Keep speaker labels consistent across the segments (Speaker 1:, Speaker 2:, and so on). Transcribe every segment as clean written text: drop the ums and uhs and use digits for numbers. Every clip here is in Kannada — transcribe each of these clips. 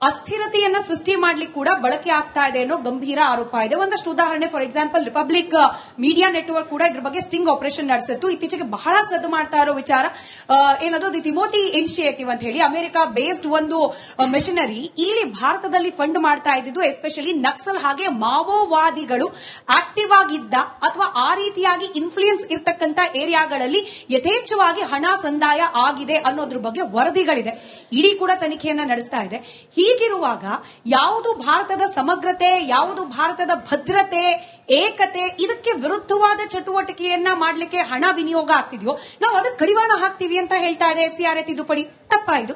Speaker 1: ಅಸ್ಥಿರತೆಯನ್ನ ಸೃಷ್ಟಿ ಮಾಡ್ಲಿಕ್ಕೆ ಕೂಡ ಬಳಕೆ ಆಗ್ತಾ ಇದೆ ಅನ್ನೋ ಗಂಭೀರ ಆರೋಪ ಇದೆ. ಒಂದಷ್ಟು ಉದಾಹರಣೆ, for example republic media network ಕೂಡ ಇದ್ರ ಬಗ್ಗೆ ಸ್ಟಿಂಗ್ ಆಪರೇಷನ್ ನಡೆಸಿತ್ತು. ಇತ್ತೀಚೆಗೆ ಬಹಳ ಸದ್ದು ಮಾಡ್ತಾ ಇರೋ ವಿಚಾರ ಏನದು, ದಿ ತಿಮೋತಿ ಇನಿಷಿಯೇಟಿವ್ ಅಂತ ಹೇಳಿ ಅಮೆರಿಕ ಬೇಸ್ಡ್ ಒಂದು ಮೆಷಿನರಿ ಇಲ್ಲಿ ಭಾರತದಲ್ಲಿ ಫಂಡ್ ಮಾಡ್ತಾ ಇದ್ದು, ಎಸ್ಪೆಷಲಿ ನಕ್ಸಲ್ ಹಾಗೆ ಮಾವೋವಾದಿಗಳು ಆಕ್ಟಿವ್ ಆಗಿದ್ದ ಅಥವಾ ಆ ರೀತಿಯಾಗಿ ಇನ್ಫ್ಲೂಯೆನ್ಸ್ ಇರತಕ್ಕಂತ ಏರಿಯಾಗಳಲ್ಲಿ ಯಥೇಚ್ಛವಾಗಿ ಹಣ ಸಂದಾಯ ಆಗಿದೆ ಅನ್ನೋದ್ರ ಬಗ್ಗೆ ವರದಿಗಳಿದೆ. ಇಡೀ ಕೂಡ ತನಿಖೆಯನ್ನ ನಡೆಸ್ತಾ ಇದೆ. ಹೀಗಿರುವಾಗ ಯಾವುದು ಭಾರತದ ಸಮಗ್ರತೆ, ಯಾವುದು ಭಾರತದ ಭದ್ರತೆ, ಏಕತೆ, ಇದಕ್ಕೆ ವಿರುದ್ಧವಾದ ಚಟುವಟಿಕೆಯನ್ನ ಮಾಡಲಿಕ್ಕೆ ಹಣ ವಿನಿಯೋಗ ಆಗ್ತಿದೆಯೋ ನಾವು ಅದಕ್ಕೆ ಕಡಿವಾಣ ಹಾಕ್ತೀವಿ ಅಂತ ಹೇಳ್ತಾ ಇದೆ FCRA ತಿದ್ದುಪಡಿ. ತಪ್ಪಾ ಇದು?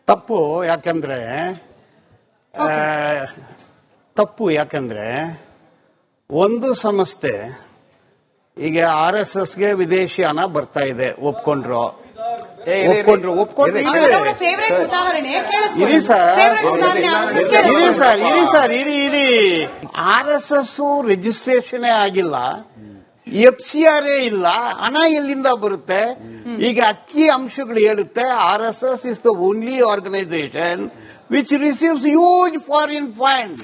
Speaker 2: ತಪ್ಪು. ಯಾಕಂದ್ರೆ ಒಂದು ಸಂಸ್ಥೆ ಈಗ RSSಗೆ ವಿದೇಶಿ ಹಣ ಬರ್ತಾ ಇದೆ, ಒಪ್ಕೊಂಡ್ರು. ಇರಿ RSS ರಿಜಿಸ್ಟ್ರೇಷನ್ ಆಗಿಲ್ಲ, FCRA ಇಲ್ಲ, ಹಣ ಎಲ್ಲಿಂದ ಬರುತ್ತೆ? ಈಗ ಅಕ್ಕಿ ಅಂಶಗಳು ಹೇಳುತ್ತೆ RSS is the only organisation which receives huge foreign fund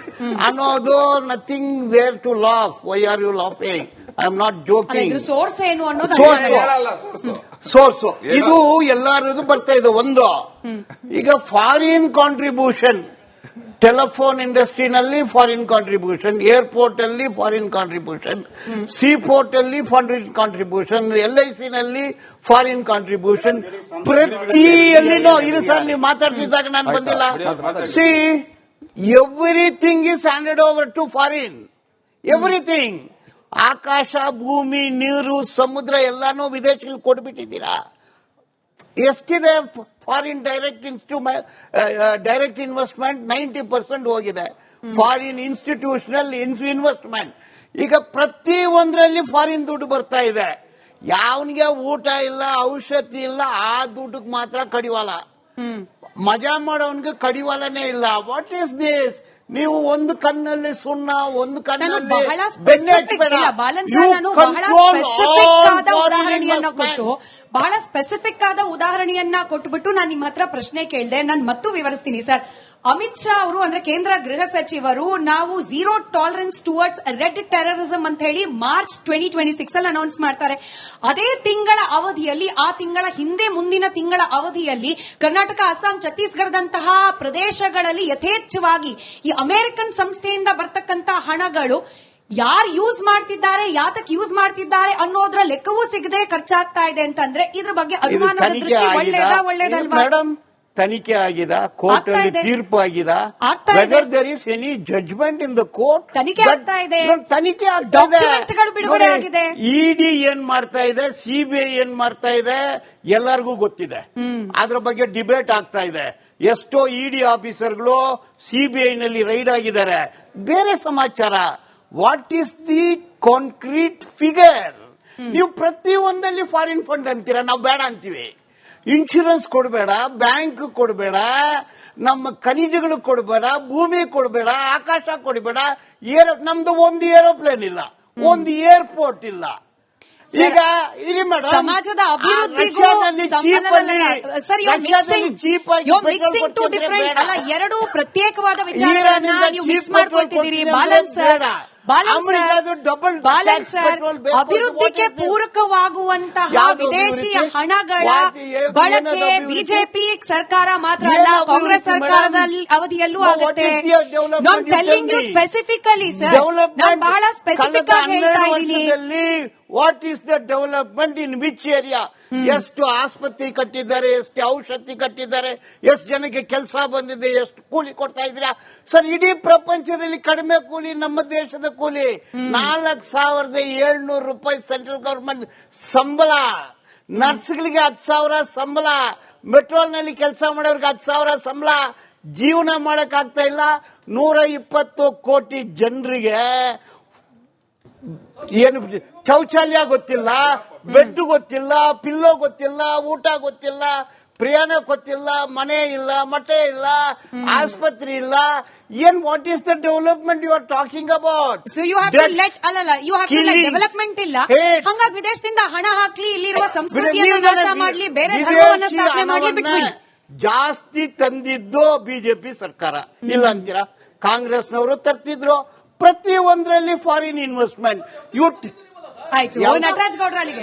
Speaker 2: ಅನ್ನೋದು. Nothing there to laugh. Why are you laughing? I am not joking.
Speaker 1: Source ಏನು ಅನ್ನೋದು
Speaker 2: ಸೋರ್ಸ್ ಇದು ಎಲ್ಲರದು ಬರ್ತಾ ಇದೆ. ಒಂದು ಈಗ ಫಾರಿನ್ ಕಾಂಟ್ರಿಬ್ಯೂಷನ್, ಟೆಲಿಫೋನ್ ಇಂಡಸ್ಟ್ರಿನಲ್ಲಿ ಫಾರಿನ್ ಕಾಂಟ್ರಿಬ್ಯೂಷನ್, ಏರ್ಪೋರ್ಟ್ ಅಲ್ಲಿ ಫಾರಿನ್ ಕಾಂಟ್ರಿಬ್ಯೂಷನ್, ಸೀಪೋರ್ಟ್ ಅಲ್ಲಿ ಫಾರಿನ್ ಕಾಂಟ್ರಿಬ್ಯೂಷನ್, LIC ನಲ್ಲಿ ಫಾರಿನ್ ಕಾಂಟ್ರಿಬ್ಯೂಷನ್, ಪ್ರತಿಯಲ್ಲಿನೂ ಇರು ಸರ್. ನೀವು ಮಾತಾಡ್ತಿದ್ದಾಗ ನಾನು ಬಂದಿಲ್ಲ. See everything is handed over to foreign. Everything, ಆಕಾಶ, ಭೂಮಿ, ನೀರು, ಸಮುದ್ರ ಎಲ್ಲಾನು ವಿದೇಶಗಳಿಗೆ ಕೊಟ್ಬಿಟ್ಟಿದ್ದೀರಾ. ಎಷ್ಟಿದೆ ಫಾರಿನ್ ಡೈರೆಕ್ಟ್ ಇನ್ವೆಸ್ಟ್ಮೆಂಟ್? 90% ಹೋಗಿದೆ. Foreign institutional investment. ಈಗ ಪ್ರತಿ ಒಂದರಲ್ಲಿ ಫಾರಿನ್ ದುಡ್ಡು ಬರ್ತಾ ಇದೆ. ಯಾವನಿಗೆ ಊಟ ಇಲ್ಲ, ಔಷಧಿ ಇಲ್ಲ, ಆ ದುಡ್ಡಿಗೆ ಮಾತ್ರ ಕಡಿವಾಲ. ಮಜಾ ಮಾಡೋನ್ಗೆ ಕಡಿವಾಲನೇ ಇಲ್ಲ. What is this? ನೀವು ಒಂದು ಕಣ್ಣಲ್ಲಿ ಸುಣ್ಣ, ಒಂದು ಕಣ್ಣಲ್ಲಿ ಬೆಣ್ಣೆ ಹಚ್ಚಬೇಡ.
Speaker 1: ಬಹಳ ಸ್ಪೆಸಿಫಿಕ್ ಆದ ಉದಾಹರಣೆಯನ್ನ ಕೊಟ್ಬಿಟ್ಟು ನಾನು ನಿಮ್ಮ ಹತ್ರ ಪ್ರಶ್ನೆ ಕೇಳಿದೆ. ನಾನು ಮತ್ತು ವಿವರಿಸ್ತೀನಿ ಸರ್. ಅಮಿತ್ ಶಾ ಅವರು, ಅಂದ್ರೆ ಕೇಂದ್ರ ಗೃಹ ಸಚಿವರು, ನಾವು zero tolerance towards red terrorism ಅಂತ ಹೇಳಿ ಮಾರ್ಚ್ 2026 ಅಲ್ಲಿ ಅನೌನ್ಸ್ ಮಾಡ್ತಾರೆ. ಅದೇ ತಿಂಗಳ ಅವಧಿಯಲ್ಲಿ, ಆ ತಿಂಗಳ ಹಿಂದೆ ಮುಂದಿನ ತಿಂಗಳ ಅವಧಿಯಲ್ಲಿ ಕರ್ನಾಟಕ, ಅಸ್ಸಾಂ, ಛತ್ತೀಸ್ಗಢದಂತಹ ಪ್ರದೇಶಗಳಲ್ಲಿ ಯಥೇಚ್ಛವಾಗಿ ಈ ಅಮೆರಿಕನ್ ಸಂಸ್ಥೆಯಿಂದ ಬರ್ತಕ್ಕಂತ ಹಣಗಳು ಯಾರು ಯೂಸ್ ಮಾಡ್ತಿದ್ದಾರೆ, ಯಾತಕ್ಕೆ ಯೂಸ್ ಮಾಡ್ತಿದ್ದಾರೆ ಅನ್ನೋದ್ರ ಲೆಕ್ಕವೂ ಸಿಗದೆ ಖರ್ಚಾಗ್ತಾ ಇದೆ ಅಂತಂದ್ರೆ ಇದ್ರ ಬಗ್ಗೆ ಅನುಮಾನದ ದೃಷ್ಟಿ ಒಳ್ಳೇದಲ್ವಾ?
Speaker 2: ತನಿಖೆ ಆಗಿದೆ, ಕೋರ್ಟ್ ಅಲ್ಲಿ ತೀರ್ಪು ಆಗಿದೆ. Whether there is any judgment in the court,
Speaker 1: ತನಿಖೆ ಆಗ್ತಾ ಇದೆ.
Speaker 2: ಬಿಡುಗಡೆ ಆಗಿದೆ. ED ಏನ್ ಮಾಡ್ತಾ ಇದೆ, CBI ಏನ್ ಮಾಡ್ತಾ ಇದೆ ಎಲ್ಲರಿಗೂ ಗೊತ್ತಿದೆ. ಅದ್ರ ಬಗ್ಗೆ ಡಿಬೇಟ್ ಆಗ್ತಾ ಇದೆ. ಎಷ್ಟೋ ED ಆಫೀಸರ್ಗಳು CBI ನಲ್ಲಿ ರೈಡ್ ಆಗಿದ್ದಾರೆ. ಬೇರೆ ಸಮಾಚಾರ. What is the concrete figure? ನೀವು ಪ್ರತಿ ಒಂದಲ್ಲಿ ಫಾರಿನ್ ಫಂಡ್ ಅಂತೀರಾ, ನಾವು ಬೇಡ ಅಂತೀವಿ. ಇನ್ಶೂರೆನ್ಸ್ ಕೊಡಬೇಡ, ಬ್ಯಾಂಕ್ ಕೊಡಬೇಡ, ನಮ್ಮ ಖನಿಜಗಳು ಕೊಡಬೇಡ, ಭೂಮಿ ಕೊಡಬೇಡ, ಆಕಾಶ ಕೊಡಬೇಡ. ನಮ್ದು ಒಂದು ಏರೋಪ್ಲೇನ್ ಇಲ್ಲ, ಒಂದು ಏರ್ಪೋರ್ಟ್ ಇಲ್ಲ. ಈಗ ಇರಿ ಮೇಡಮ್,
Speaker 1: ಸಮಾಜದ ಅಭಿವೃದ್ಧಿಗೂ ಎರಡು ಪ್ರತ್ಯೇಕವಾದ ವಿಚಾರಗಳನ್ನ ನೀವು ಮಿಕ್ಸ್ ಮಾಡ್ಕೊಳ್ತಿದ್ದೀರಿ. ಅಭಿವೃದ್ಧಿಗೆ ಪೂರಕವಾಗುವಂತಹ ವಿದೇಶಿ ಹಣಗಳ ಬಳಕೆ ಬಿಜೆಪಿ ಸರ್ಕಾರ ಮಾತ್ರ ಅಲ್ಲ, ಕಾಂಗ್ರೆಸ್ ಸರ್ಕಾರದ ಅವಧಿಯಲ್ಲೂ ಆಗುತ್ತೆ. ನಾನ್ ಟೆಲ್ಲಿಂಗ್ ಯು ಸ್ಪೆಸಿಫಿಕಲಿ ಸರ್, ನಾನು ಬಹಳ ಸ್ಪೆಸಿಫಿಕ್ ಆಗಿ ಹೇಳ್ತಾ ಇದ್ದೀನಿ.
Speaker 2: What is the development in which area? ಎಷ್ಟು ಆಸ್ಪತ್ರೆ ಕಟ್ಟಿದ್ದಾರೆ, ಎಷ್ಟು ಔಷಧಿ ಕಟ್ಟಿದ್ದಾರೆ, ಎಷ್ಟು ಜನಕ್ಕೆ ಕೆಲಸ ಬಂದಿದೆ, ಎಷ್ಟು ಕೂಲಿ ಕೊಡ್ತಾ ಇದ್ದೀರಾ ಸರ್? ಇಡೀ ಪ್ರಪಂಚದಲ್ಲಿ ಕಡಿಮೆ ಕೂಲಿ ನಮ್ಮ ದೇಶದ ಕೂಲಿ. 4,700 ರೂಪಾಯಿ ಸೆಂಟ್ರಲ್ ಗವರ್ಮೆಂಟ್ ಸಂಬಳ. ನರ್ಸ್ಗಳಿಗೆ 10,000 ಸಂಬಳ. ಮೆಟ್ರೋಲ್ನಲ್ಲಿ ಕೆಲಸ ಮಾಡೋರಿಗೆ 10,000 ಸಂಬಳ. ಜೀವನ ಮಾಡಕ್ಕಾಗ್ತಾ ಇಲ್ಲ. 120 ಕೋಟಿ ಜನರಿಗೆ ಏನು ಶೌಚಾಲಯ ಗೊತ್ತಿಲ್ಲ, ಬೆಡ್ ಗೊತ್ತಿಲ್ಲ, ಪಿಲ್ಲೋ ಗೊತ್ತಿಲ್ಲ, ಊಟ ಗೊತ್ತಿಲ್ಲ, ಪ್ರಯಾಣ ಗೊತ್ತಿಲ್ಲ, ಮನೆ ಇಲ್ಲ, ಮಠ ಇಲ್ಲ, ಆಸ್ಪತ್ರೆ ಇಲ್ಲ. ಏನ್ what is the development you are talking about?
Speaker 1: So you have to let you have to let development ಇಲ್ಲ. ಹಂಗಾಗಿ ವಿದೇಶದಿಂದ ಹಣ ಹಾಕ್ಲಿ, ಇಲ್ಲಿರುವ ಸಂಸ್ಕೃತಿಯನ್ನು ನಾಶ ಮಾಡ್ಲಿ, ಬೇರೆ ಧರ್ಮವನ್ನು ಸ್ಥಾಪನೆ ಮಾಡ್ಲಿ, ಬಿಟ್ಬಿಡಿ.
Speaker 2: ಜಾಸ್ತಿ ತಂದಿದ್ದು ಬಿಜೆಪಿ ಸರ್ಕಾರ, ಇಲ್ಲ ಅಂತೀರಾ? ಕಾಂಗ್ರೆಸ್ನವರು ತರ್ತಿದ್ರು ಪ್ರತಿ ಒಂದರಲ್ಲಿ ಫಾರಿನ್ ಇನ್ವೆಸ್ಟ್ಮೆಂಟ್.
Speaker 1: ಆಯ್ತು, ನಟರಾಜ್ ಗೌಡ್ರ ಅಲ್ಲಿಗೆ